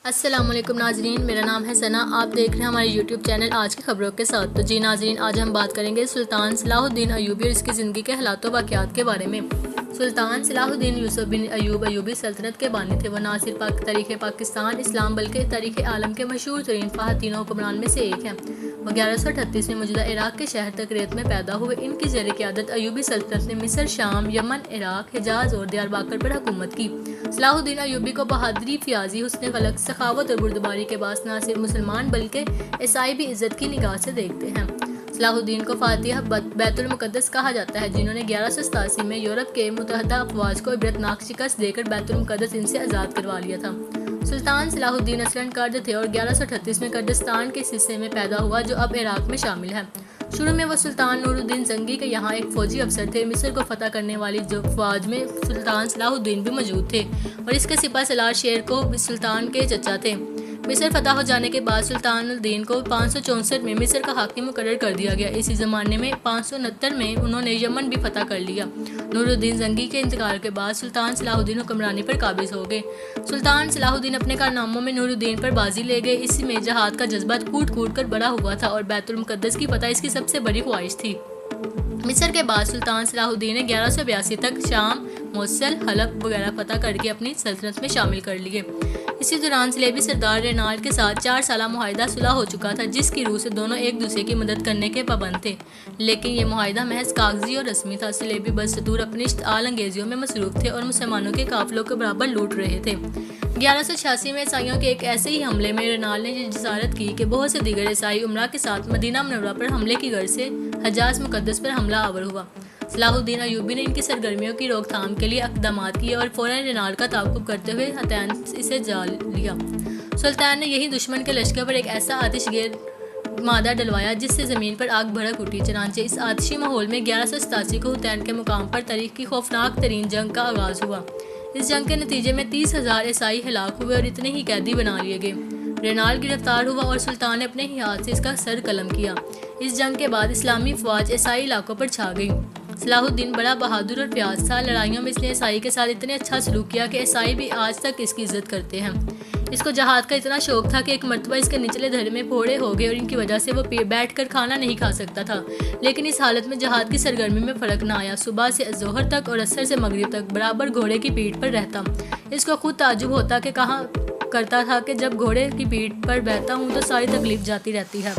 السلام علیکم ناظرین، میرا نام ہے ثنا۔ آپ دیکھ رہے ہیں ہمارے یوٹیوب چینل آج کی خبروں کے ساتھ۔ تو جی ناظرین، آج ہم بات کریں گے سلطان صلاح الدین ایوبی اور اس کی زندگی کے حالات و واقعات کے بارے میں۔ سلطان صلاح الدین یوسف بن ایوب ایوبی سلطنت کے بانی تھے۔ وہ نہ صرف تاریخ پاکستان اسلام بلکہ تاریخ عالم کے مشہور ترین فاتحین حکمران میں سے ایک ہیں۔ وہ 1138 میں موجودہ عراق کے شہر تکریت میں پیدا ہوئے۔ ان کی زیر قیادت ایوبی سلطنت نے مصر، شام، یمن، عراق، حجاز اور دیار باکر پر حکومت کی۔ صلاح الدین ایوبی کو بہادری، فیاضی، حسن خلق، سخاوت اور بردباری کے باعث نہ صرف مسلمان بلکہ عیسائی بھی عزت کی نگاہ سے دیکھتے ہیں۔ صلاح الدین کو فاتح بیت المقدس کہا جاتا ہے، جنہوں نے 1187 میں یورپ کے متحدہ افواج کو عبرتناک شکست دے کر بیت المقدس ان سے آزاد کروا لیا تھا۔ سلطان صلاح الدین اصلاً کرد تھے اور 1138 میں کردستان کے حصے میں پیدا ہوا جو اب عراق میں شامل ہے۔ شروع میں وہ سلطان نور الدین زنگی کے یہاں ایک فوجی افسر تھے۔ مصر کو فتح کرنے والی فوج میں سلطان صلاح الدین بھی موجود تھے اور اس کے سپہ سالار شیر کو سلطان کے چچا تھے۔ مصر فتح ہو جانے کے بعد سلطان الدین کو 564 میں مصر کا حاکم مقرر کر دیا گیا۔ اسی زمانے میں 569 میں انہوں نے یمن بھی فتح کر لیا۔ نور الدین زنگی کے انتقال کے بعد سلطان صلاح الدین حکمرانی پر قابض ہو گئے۔ سلطان صلاح الدین اپنے کارناموں میں نور الدین پر بازی لے گئے۔ اسی میں جہاد کا جذبہ کوٹ کوٹ کر بڑا ہوا تھا اور بیت المقدس کی فتح اس کی سب سے بڑی خواہش تھی۔ مصر کے بعد سلطان صلاح الدین نے 1182 تک شام، موصل، حلب وغیرہ فتح کر کے اپنی سلطنت میں شامل کر لیے۔ اسی دوران صلیبی سردار رینالڈ کے ساتھ 4 سالہ معاہدہ صلح ہو چکا تھا، جس کی روح سے دونوں ایک دوسرے کی مدد کرنے کے پابند تھے، لیکن یہ معاہدہ محض کاغذی اور رسمی تھا۔ صلیبی بدستور اپنی اشتعال انگیزیوں میں مصروف تھے اور مسلمانوں کے قافلوں کو برابر لوٹ رہے تھے۔ 1186 میں عیسائیوں کے ایک ایسے ہی حملے میں رینالڈ نے یہ جسارت کی کہ بہت سے دیگر عیسائی امراء کے ساتھ مدینہ منورہ پر حملے کی غرض سے حجاز مقدس پر حملہ آور ہوا۔ صلاح الدین ایوبی نے ان کی سرگرمیوں کی روک تھام کے لیے اقدامات کیے اور فوراً رینالڈ کا تعاقب کرتے ہوئے حطین سے جا لیا۔ سلطان نے یہی دشمن کے لشکر پر ایک ایسا آتش گیر مادہ ڈلوایا جس سے زمین پر آگ بھڑک اٹھی۔ چنانچہ اس آتشی ماحول میں 1187 کو حطین کے مقام پر تاریخ کی خوفناک ترین جنگ کا آغاز ہوا۔ اس جنگ کے نتیجے میں 30,000 عیسائی ہلاک ہوئے اور اتنے ہی قیدی بنا لیے گئے۔ رینالڈ گرفتار ہوا اور سلطان نے اپنے ہی ہاتھ سے اس کا سر قلم کیا۔ اس جنگ کے بعد اسلامی افواج عیسائی علاقوں پر چھا گئی۔ صلاح الدین بڑا بہادر اور فیاض تھا۔ لڑائیوں میں اس نے عیسائی کے ساتھ اتنے اچھا سلوک کیا کہ عیسائی بھی آج تک اس کی عزت کرتے ہیں۔ اس کو جہاد کا اتنا شوق تھا کہ ایک مرتبہ اس کے نچلے دھڑے میں پھوڑے ہو گئے اور ان کی وجہ سے وہ بیٹھ کر کھانا نہیں کھا سکتا تھا، لیکن اس حالت میں جہاد کی سرگرمی میں فرق نہ آیا۔ صبح سے ظہر تک اور عصر سے مغرب تک برابر گھوڑے کی پیٹھ پر رہتا۔ اس کو خود تعجب ہوتا کہ کہا کرتا تھا کہ جب گھوڑے کی پیٹھ پر بیٹھتا ہوں تو ساری تکلیف جاتی رہتی ہے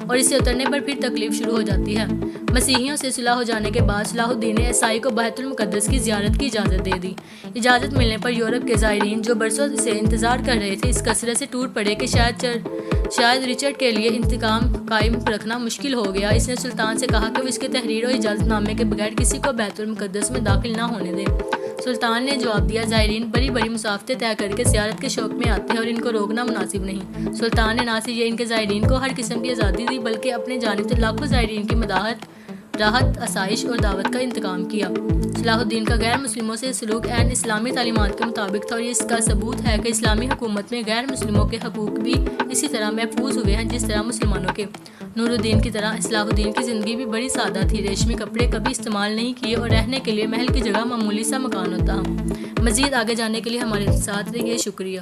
اور اس سے اترنے پر پھر تکلیف شروع ہو جاتی ہے۔ مسیحیوں سے صلح ہو جانے کے بعد صلاح الدین نے عیسائی کو بیت المقدس کی زیارت کی اجازت دے دی۔ اجازت ملنے پر یورپ کے زائرین جو برسوں سے انتظار کر رہے تھے اس کثرت سے ٹوٹ پڑے کہ شاید رچرڈ کے لیے انتقام قائم رکھنا مشکل ہو گیا۔ اس نے سلطان سے کہا کہ وہ اس کے تحریر اور اجازت نامے کے بغیر کسی کو بیت المقدس میں داخل نہ ہونے دے۔ سلطان نے جواب دیا، زائرین بڑی بڑی مسافتیں طے کر کے زیارت کے شوق میں آتے ہیں اور ان کو روکنا مناسب نہیں۔ سلطان نے نہ صرف یہ ان کے زائرین کو ہر قسم کی آزادی دی بلکہ اپنے جانب سے لاکھوں زائرین کی راحت، آسائش اور دعوت کا انتظام کیا۔ صلاح الدین کا غیر مسلموں سے سلوک عین اسلامی تعلیمات کے مطابق تھا اور اس کا ثبوت ہے کہ اسلامی حکومت میں غیر مسلموں کے حقوق بھی اسی طرح محفوظ ہوئے ہیں جس طرح مسلمانوں کے۔ نور الدین کی طرح صلاح الدین کی زندگی بھی بڑی سادہ تھی۔ ریشمی کپڑے کبھی استعمال نہیں کیے اور رہنے کے لیے محل کی جگہ معمولی سا مکان ہوتا۔ مزید آگے جاننے کے لیے ہمارے ساتھ رہیے۔ شکریہ۔